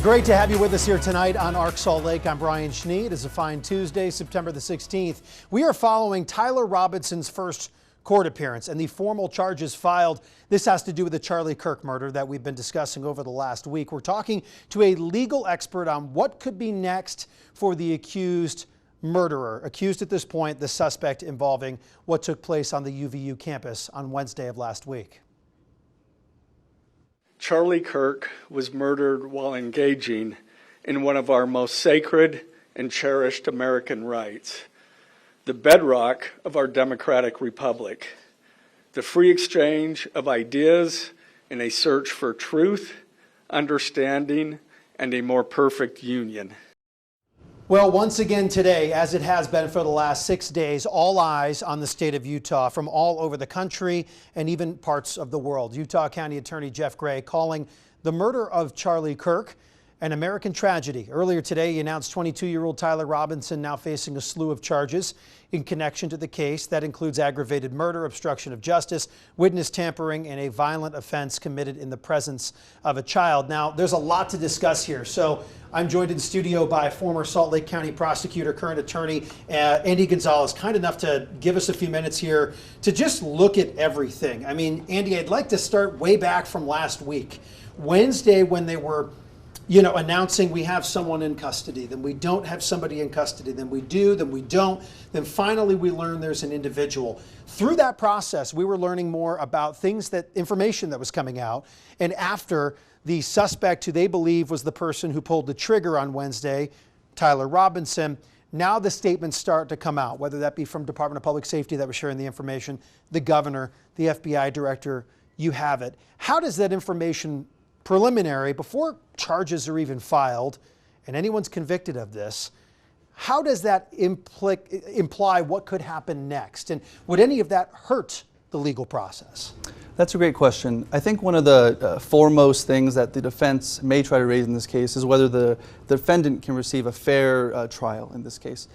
Great to have you with us here tonight on Arc Salt Lake. I'm Brian Schnee. It is a fine Tuesday, September the 16th. We are following Tyler Robinson's first court appearance and the formal charges filed. This has to do with the Charlie Kirk murder that we've been discussing over the last week. We're talking to a legal expert on what could be next for the accused murderer. Accused at this point, the suspect involving what took place on the UVU campus on Wednesday of last week. Charlie Kirk was murdered while engaging in one of our most sacred and cherished American rights, the bedrock of our democratic republic, the free exchange of ideas in a search for truth, understanding, and a more perfect union. Well, once again today, as it has been for the last 6 days, all eyes on the state of Utah from all over the country and even parts of the world. Utah County Attorney Jeff Gray calling the murder of Charlie Kirk an American tragedy. Earlier today, he announced 22-year-old Tyler Robinson now facing a slew of charges in connection to the case. That includes aggravated murder, obstruction of justice, witness tampering, and a violent offense committed in the presence of a child. Now, there's a lot to discuss here. So I'm joined in studio by former Salt Lake County prosecutor, current attorney, Andy Gonzalez, kind enough to give us a few minutes here to just look at everything. I mean, Andy, I'd like to start way back from last week. Wednesday, when they were announcing we have someone in custody, then we don't have somebody in custody, then we do, then we don't, then finally we learn there's an individual. Through that process, we were learning more about information that was coming out, and after the suspect, who they believe was the person who pulled the trigger on Wednesday, Tyler Robinson, now the statements start to come out, whether that be from Department of Public Safety that was sharing the information, the governor, the FBI director, you have it. How does that information preliminary, before charges are even filed and anyone's convicted of this, how does that imply what could happen next? And would any of that hurt the legal process? That's a great question. I think one of the foremost things that the defense may try to raise in this case is whether the defendant can receive a fair trial in this case.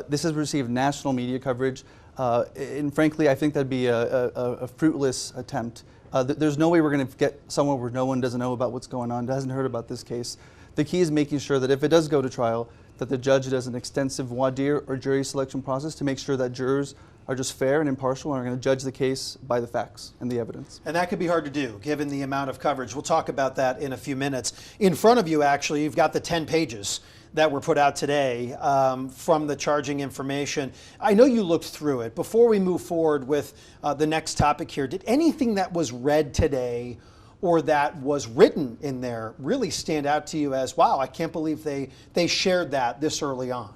This has received national media coverage, and frankly, I think that'd be a fruitless attempt. There's no way we're going to get somewhere where no one doesn't know about what's going on, hasn't heard about this case. The key is making sure that if it does go to trial, that the judge does an extensive voir dire or jury selection process to make sure that jurors are just fair and impartial and are going to judge the case by the facts and the evidence. And that could be hard to do, given the amount of coverage. We'll talk about that in a few minutes. In front of you, actually, you've got the 10 pages that were put out today from the charging information. I know you looked through it. Before we move forward with the next topic here, did anything that was read today or that was written in there really stand out to you as, wow, I can't believe they shared that this early on?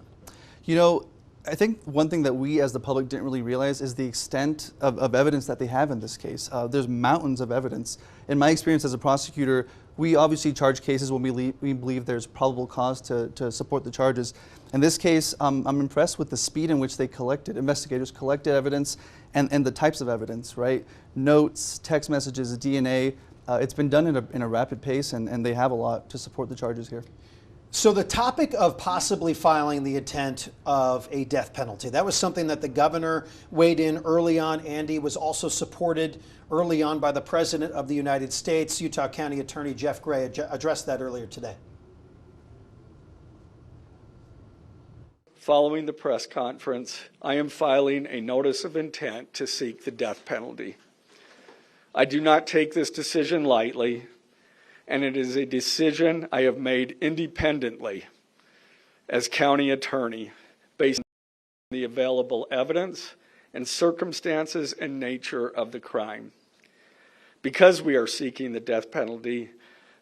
You know, I think one thing that we as the public didn't really realize is the extent of evidence that they have in this case. There's mountains of evidence. In my experience as a prosecutor, we obviously charge cases when we believe there's probable cause to support the charges. In this case, I'm impressed with the speed in which investigators collected evidence and the types of evidence, right? Notes, text messages, DNA. It's been done in a rapid pace, and they have a lot to support the charges here. So the topic of possibly filing the intent of a death penalty, that was something that the governor weighed in early on. Andy, was also supported early on by the President of the United States. Utah County Attorney Jeff Gray addressed that earlier today. Following the press conference, I am filing a notice of intent to seek the death penalty. I do not take this decision lightly, and it is a decision I have made independently as county attorney based on the available evidence and circumstances and nature of the crime. Because we are seeking the death penalty,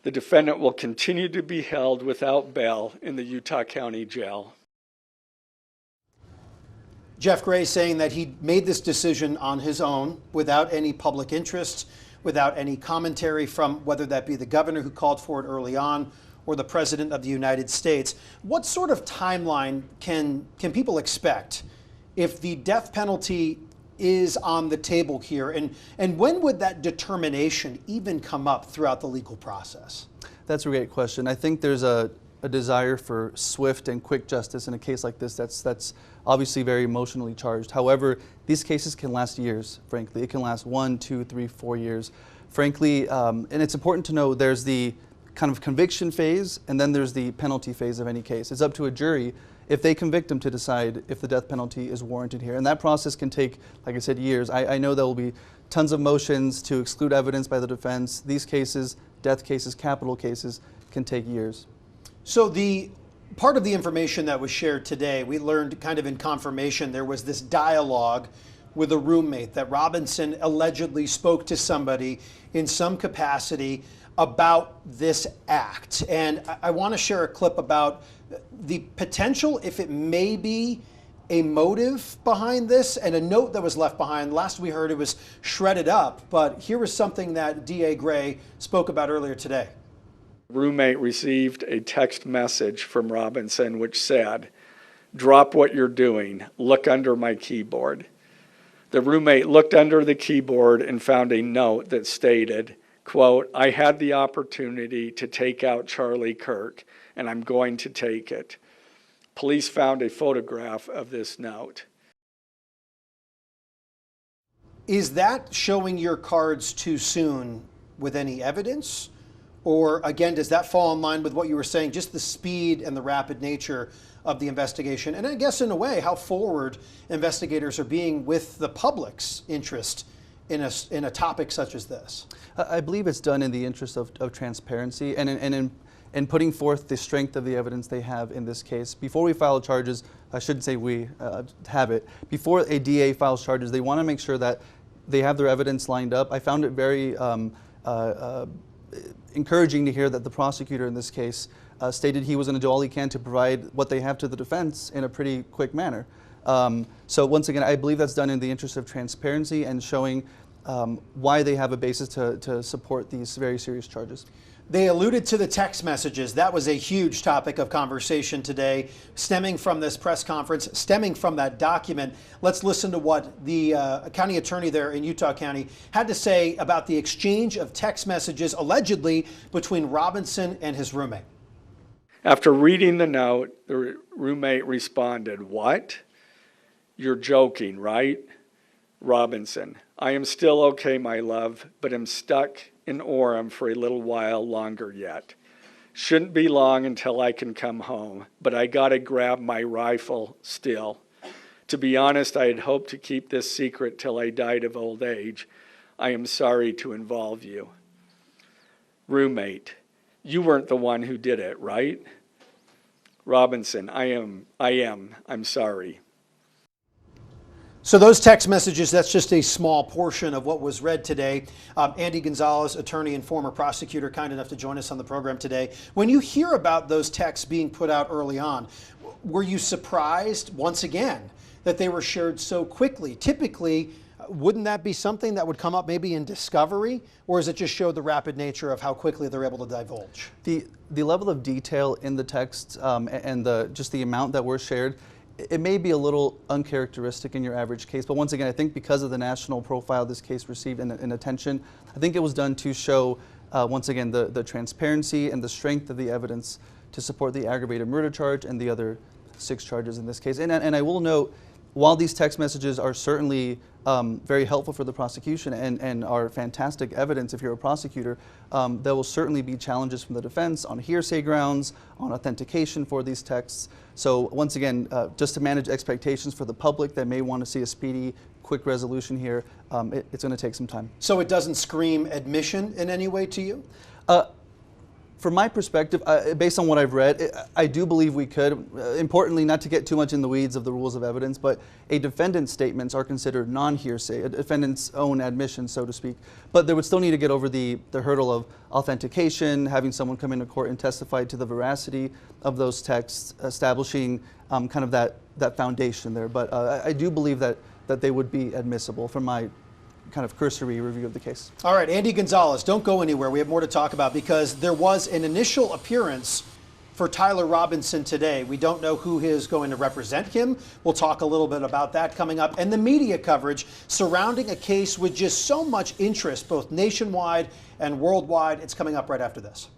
the defendant will continue to be held without bail in the Utah County Jail. Jeff Gray saying that he made this decision on his own without any public interest, without any commentary from whether that be the governor who called for it early on or the President of the United States. What sort of timeline can people expect if the death penalty is on the table here? And when would that determination even come up throughout the legal process? That's a great question. I think there's a desire for swift and quick justice in a case like this that's obviously very emotionally charged. However, these cases can last years, frankly. It can last 1, 2, 3, 4 years. Frankly, and it's important to know there's the kind of conviction phase, and then there's the penalty phase of any case. It's up to a jury, if they convict him, to decide if the death penalty is warranted here. And that process can take, like I said, years. I know there will be tons of motions to exclude evidence by the defense. These cases, death cases, capital cases, can take years. So the part of the information that was shared today, we learned kind of in confirmation, there was this dialogue with a roommate that Robinson allegedly spoke to somebody in some capacity about this act. And I want to share a clip about the potential, if it may be a motive behind this, and a note that was left behind. Last we heard, it was shredded up, but here was something that DA Gray spoke about earlier today. Roommate received a text message from Robinson which said, "Drop what you're doing, look under my keyboard." The roommate looked under the keyboard and found a note that stated, quote, "I had the opportunity to take out Charlie Kirk, and I'm going to take it." Police found a photograph of this note. Is that showing your cards too soon with any evidence? Or again, does that fall in line with what you were saying, just the speed and the rapid nature of the investigation? And I guess in a way, how forward investigators are being with the public's interest in a topic such as this? I believe it's done in the interest of transparency and in putting forth the strength of the evidence they have in this case. Before we file charges, I shouldn't say we have it, before a DA files charges, they want to make sure that they have their evidence lined up. I found it very encouraging to hear that the prosecutor in this case stated he was going to do all he can to provide what they have to the defense in a pretty quick manner. So once again, I believe that's done in the interest of transparency and showing why they have a basis to support these very serious charges. They alluded to the text messages. That was a huge topic of conversation today, stemming from this press conference, stemming from that document. Let's listen to what the county attorney there in Utah County had to say about the exchange of text messages allegedly between Robinson and his roommate. After reading the note, the roommate responded, "What? You're joking, right?" Robinson, "I am still okay, my love, but am stuck in Orem for a little while longer yet. Shouldn't be long until I can come home, but I gotta grab my rifle still. To be honest, I had hoped to keep this secret till I died of old age. I am sorry to involve you." Roommate, "You weren't the one who did it, right?" Robinson, I am. I'm sorry." So those text messages, that's just a small portion of what was read today. Andy Gonzalez, attorney and former prosecutor, kind enough to join us on the program today. When you hear about those texts being put out early on, were you surprised, once again, that they were shared so quickly? Typically, wouldn't that be something that would come up maybe in discovery, or does it just show the rapid nature of how quickly they're able to divulge? The level of detail in the text and just the amount that were shared, it may be a little uncharacteristic in your average case, but once again, I think because of the national profile this case received and attention, I think it was done to show, once again, the transparency and the strength of the evidence to support the aggravated murder charge and the other 6 charges in this case. And I will note, while these text messages are certainly very helpful for the prosecution and are fantastic evidence if you're a prosecutor, there will certainly be challenges from the defense on hearsay grounds, on authentication for these texts. So once again, just to manage expectations for the public that may want to see a speedy, quick resolution here, it's going to take some time. So it doesn't scream admission in any way to you? From my perspective, based on what I've read, I do believe we could. Importantly, not to get too much in the weeds of the rules of evidence, but a defendant's statements are considered non-hearsay, a defendant's own admission, so to speak. But they would still need to get over the hurdle of authentication, having someone come into court and testify to the veracity of those texts, establishing kind of that foundation there. But I do believe that they would be admissible from my kind of cursory review of the case. All right, Andy Gonzalez, don't go anywhere. We have more to talk about because there was an initial appearance for Tyler Robinson today. We don't know who is going to represent him. We'll talk a little bit about that coming up. And the media coverage surrounding a case with just so much interest, both nationwide and worldwide. It's coming up right after this.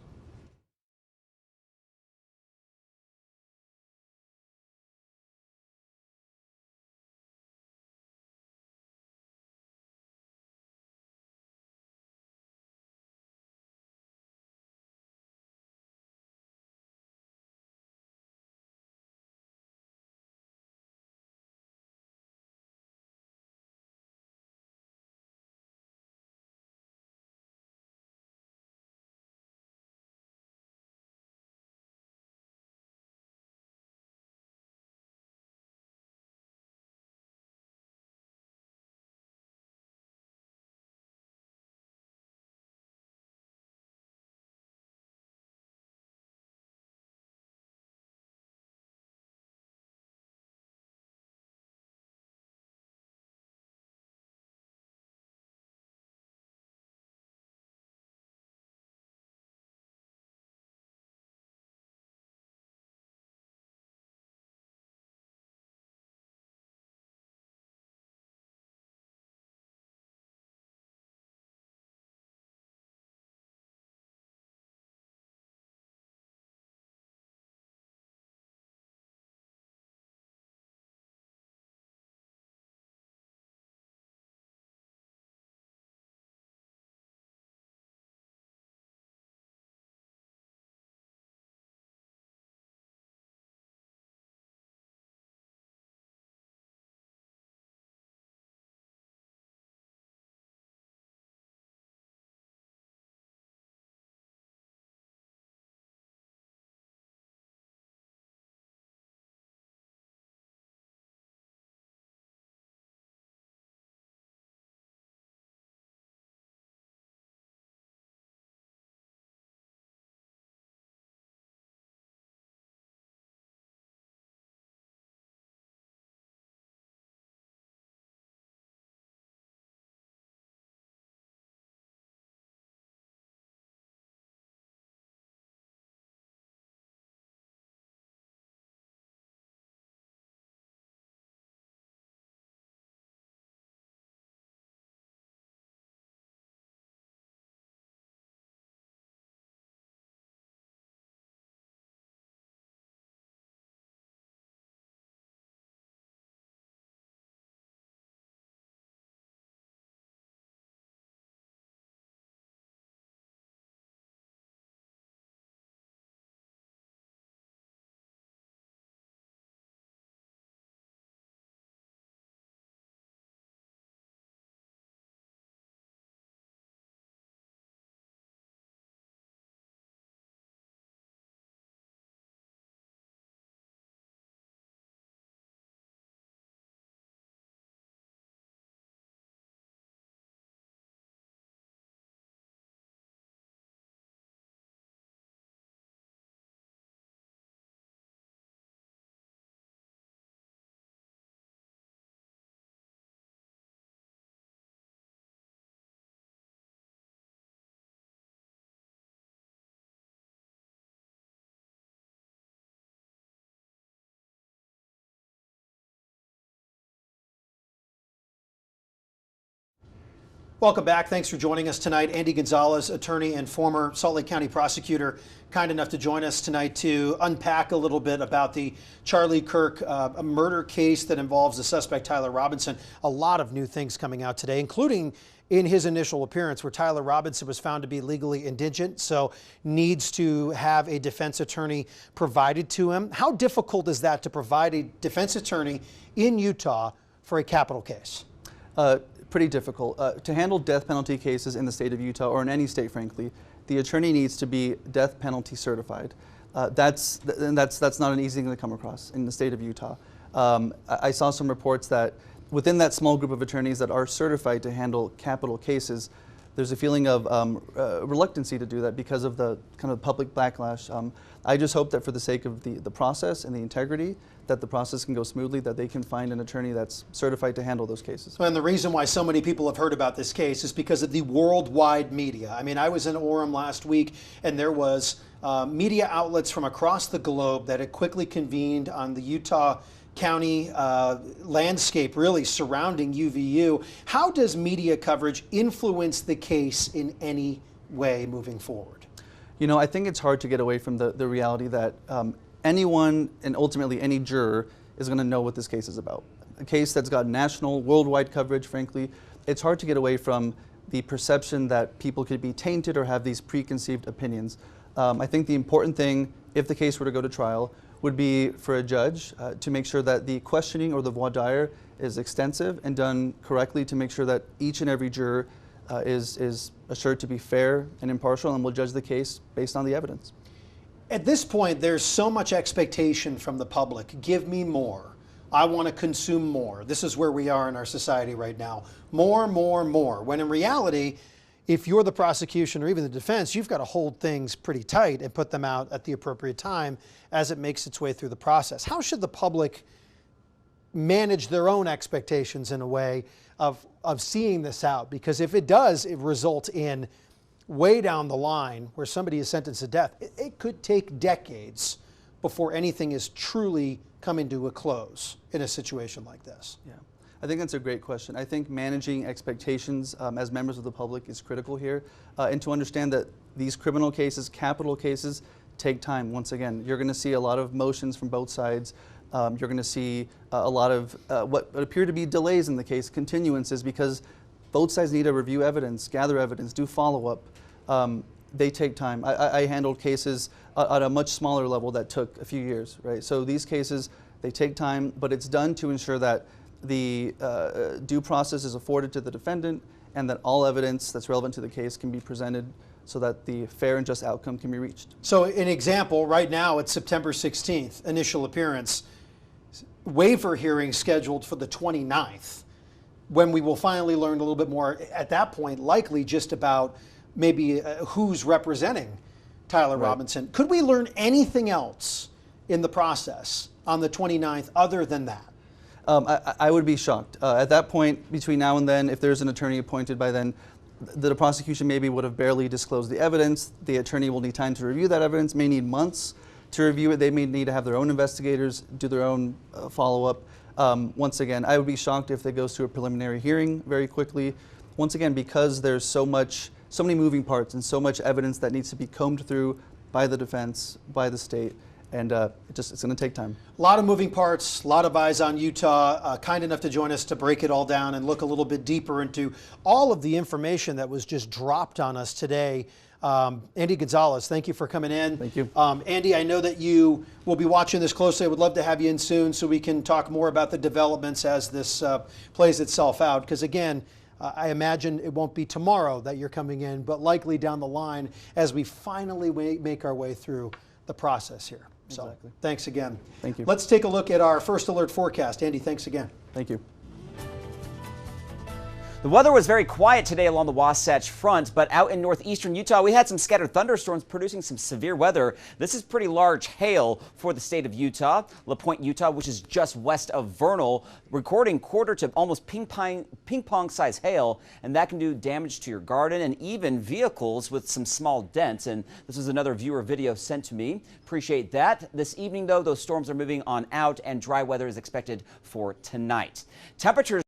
Welcome back. Thanks for joining us tonight. Andy Gonzalez, attorney and former Salt Lake County prosecutor, kind enough to join us tonight to unpack a little bit about the Charlie Kirk a murder case that involves the suspect Tyler Robinson. A lot of new things coming out today, including in his initial appearance where Tyler Robinson was found to be legally indigent, so needs to have a defense attorney provided to him. How difficult is that to provide a defense attorney in Utah for a capital case? Pretty difficult. To handle death penalty cases in the state of Utah, or in any state, frankly, the attorney needs to be death penalty certified. That's not an easy thing to come across in the state of Utah. I saw some reports that within that small group of attorneys that are certified to handle capital cases, there's a feeling of reluctancy to do that because of the kind of public backlash. I just hope that for the sake of the process and the integrity, that the process can go smoothly, that they can find an attorney that's certified to handle those cases. And the reason why so many people have heard about this case is because of the worldwide media. I mean, I was in Orem last week, and there was media outlets from across the globe that had quickly convened on the Utah County landscape really surrounding UVU. How does media coverage influence the case in any way moving forward? You know, I think it's hard to get away from the reality that anyone, and ultimately any juror, is going to know what this case is about. A case that's got national, worldwide coverage, frankly. It's hard to get away from the perception that people could be tainted or have these preconceived opinions. I think the important thing, if the case were to go to trial, would be for a judge to make sure that the questioning or the voir dire is extensive and done correctly, to make sure that each and every juror is assured to be fair and impartial and will judge the case based on the evidence. At this point, there's so much expectation from the public. Give me more. I want to consume more. This is where we are in our society right now. More, more, more. When in reality, if you're the prosecution or even the defense, you've got to hold things pretty tight and put them out at the appropriate time as it makes its way through the process. How should the public manage their own expectations in a way of seeing this out? Because if it does, it result in way down the line where somebody is sentenced to death, it could take decades before anything is truly coming to a close in a situation like this. Yeah, I think that's a great question. I think managing expectations as members of the public is critical here, and to understand that these criminal cases, capital cases, take time. Once again, you're going to see a lot of motions from both sides. You're going to see a lot of what appear to be delays in the case, continuances, because both sides need to review evidence, gather evidence, do follow-up. They take time. I handled cases at a much smaller level that took a few years, right? So these cases, they take time, but it's done to ensure that the due process is afforded to the defendant and that all evidence that's relevant to the case can be presented so that the fair and just outcome can be reached. So an example, right now it's September 16th, initial appearance, waiver hearing scheduled for the 29th, when we will finally learn a little bit more at that point, likely just about maybe who's representing Tyler Robinson. Could we learn anything else in the process on the 29th other than that? I would be shocked. At that point, between now and then, if there's an attorney appointed by then, the prosecution maybe would have barely disclosed the evidence. The attorney will need time to review that evidence, may need months to review it. They may need to have their own investigators do their own follow-up. Once again, I would be shocked if it goes to a preliminary hearing very quickly. Once again, because there's so many moving parts and so much evidence that needs to be combed through by the defense, by the state, and it's going to take time. A lot of moving parts, a lot of eyes on Utah. Kind enough to join us to break it all down and look a little bit deeper into all of the information that was just dropped on us today. Andy Gonzalez, thank you for coming in. Thank you. Andy, I know that you will be watching this closely. I would love to have you in soon so we can talk more about the developments as this plays itself out. Because again, I imagine it won't be tomorrow that you're coming in, but likely down the line as we finally make our way through the process here. Exactly. So thanks again. Thank you. Let's take a look at our first alert forecast. Andy, thanks again. Thank you. The weather was very quiet today along the Wasatch Front, but out in northeastern Utah, we had some scattered thunderstorms producing some severe weather. This is pretty large hail for the state of Utah. La Pointe, Utah, which is just west of Vernal, recording quarter to almost ping pong size hail, and that can do damage to your garden and even vehicles with some small dents. And this is another viewer video sent to me. Appreciate that. This evening, though, those storms are moving on out and dry weather is expected for tonight. Temperatures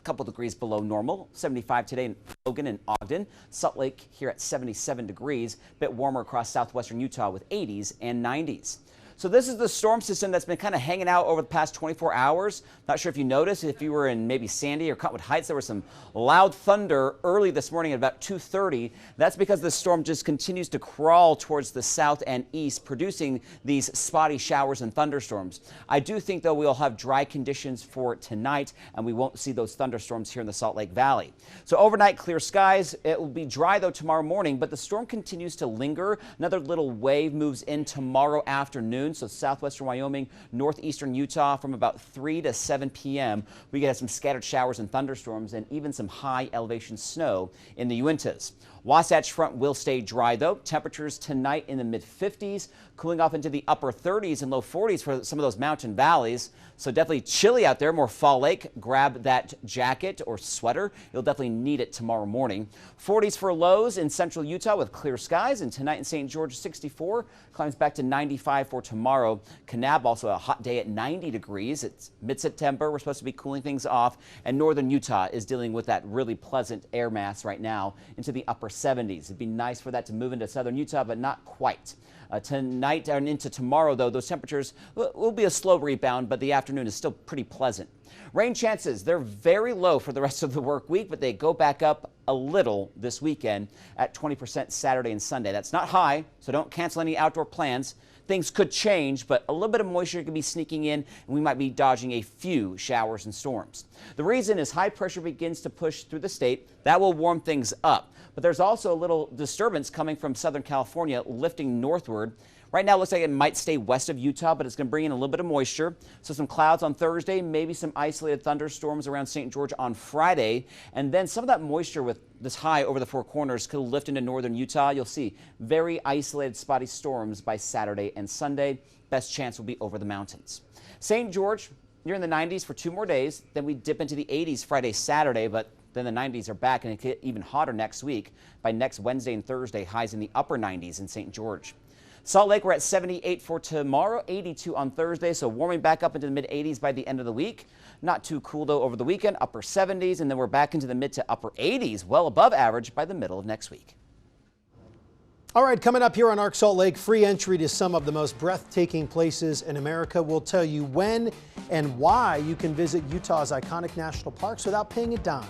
couple degrees below normal. 75 today in Logan and Ogden. Salt Lake here at 77 degrees. A bit warmer across southwestern Utah with 80s and 90s. So this is the storm system that's been kind of hanging out over the past 24 hours. Not sure if you noticed, if you were in maybe Sandy or Cottonwood Heights, there was some loud thunder early this morning at about 2:30. That's because the storm just continues to crawl towards the south and east, producing these spotty showers and thunderstorms. I do think, though, we'll have dry conditions for tonight, and we won't see those thunderstorms here in the Salt Lake Valley. So overnight, clear skies. It will be dry, though, tomorrow morning, but the storm continues to linger. Another little wave moves in tomorrow afternoon. So southwestern Wyoming, northeastern Utah from about 3 to 7 p.m. We get some scattered showers and thunderstorms and even some high elevation snow in the Uintas. Wasatch Front will stay dry, though. Temperatures tonight in the mid-50s, cooling off into the upper 30s and low 40s for some of those mountain valleys. So definitely chilly out there, more fall-like. Grab that jacket or sweater. You'll definitely need it tomorrow morning. 40s for lows in central Utah with clear skies. And tonight in St. George, 64. Climbs back to 95 for tomorrow. Kanab also a hot day at 90 degrees. It's mid-September. We're supposed to be cooling things off. And northern Utah is dealing with that really pleasant air mass right now into the upper 70s. It'd be nice for that to move into southern Utah, but not quite. Tonight and into tomorrow, though, those temperatures will be a slow rebound, but the afternoon is still pretty pleasant. Rain chances, they're very low for the rest of the work week, but they go back up a little this weekend at 20% Saturday and Sunday. That's not high, so don't cancel any outdoor plans. Things could change, but a little bit of moisture could be sneaking in, and we might be dodging a few showers and storms. The reason is high pressure begins to push through the state. That will warm things up. But there's also a little disturbance coming from Southern California lifting northward. Right now, it looks like it might stay west of Utah, but it's going to bring in a little bit of moisture. So some clouds on Thursday, maybe some isolated thunderstorms around St. George on Friday. And then some of that moisture with this high over the Four Corners could lift into northern Utah. You'll see very isolated spotty storms by Saturday and Sunday. Best chance will be over the mountains. St. George, you're in the 90s for 2 more days. Then we dip into the 80s Friday, Saturday, but then the 90s are back, and it get even hotter next week. By next Wednesday and Thursday, highs in the upper 90s in St. George. Salt Lake, we're at 78 for tomorrow, 82 on Thursday, so warming back up into the mid-80s by the end of the week. Not too cool, though, over the weekend, upper 70s, and then we're back into the mid to upper 80s, well above average by the middle of next week. All right, coming up here on Arc Salt Lake, free entry to some of the most breathtaking places in America. We'll tell you when and why you can visit Utah's iconic national parks without paying a dime.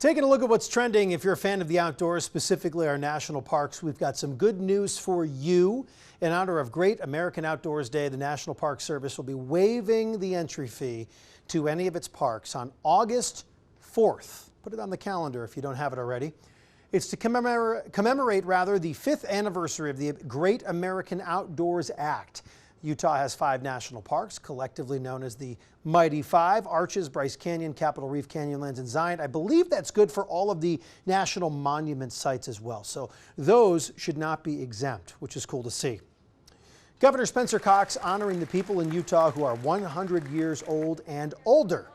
Taking a look at what's trending, if you're a fan of the outdoors, specifically our national parks, we've got some good news for you. In honor of Great American Outdoors Day, the National Park Service will be waiving the entry fee to any of its parks on August 4th. Put it on the calendar if you don't have it already. It's to commemorate the 5th anniversary of the Great American Outdoors Act. Utah has 5 national parks, collectively known as the Mighty Five: Arches, Bryce Canyon, Capitol Reef, Canyonlands, and Zion. I believe that's good for all of the national monument sites as well. So those should not be exempt, which is cool to see. Governor Spencer Cox honoring the people in Utah who are 100 years old and older.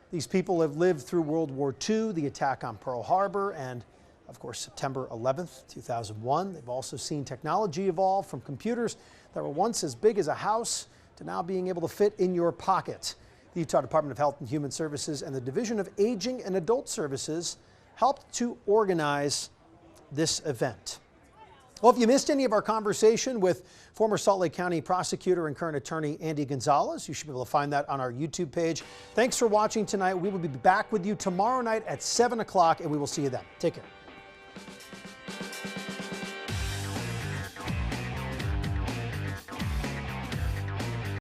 These people have lived through World War II, the attack on Pearl Harbor, and of course, September 11th, 2001. They've also seen technology evolve from computers that were once as big as a house to now being able to fit in your pocket. The Utah Department of Health and Human Services and the Division of Aging and Adult Services helped to organize this event. Well, if you missed any of our conversation with former Salt Lake County prosecutor and current attorney Andy Gonzalez, you should be able to find that on our YouTube page. Thanks for watching tonight. We will be back with you tomorrow night at 7 o'clock, and we will see you then. Take care.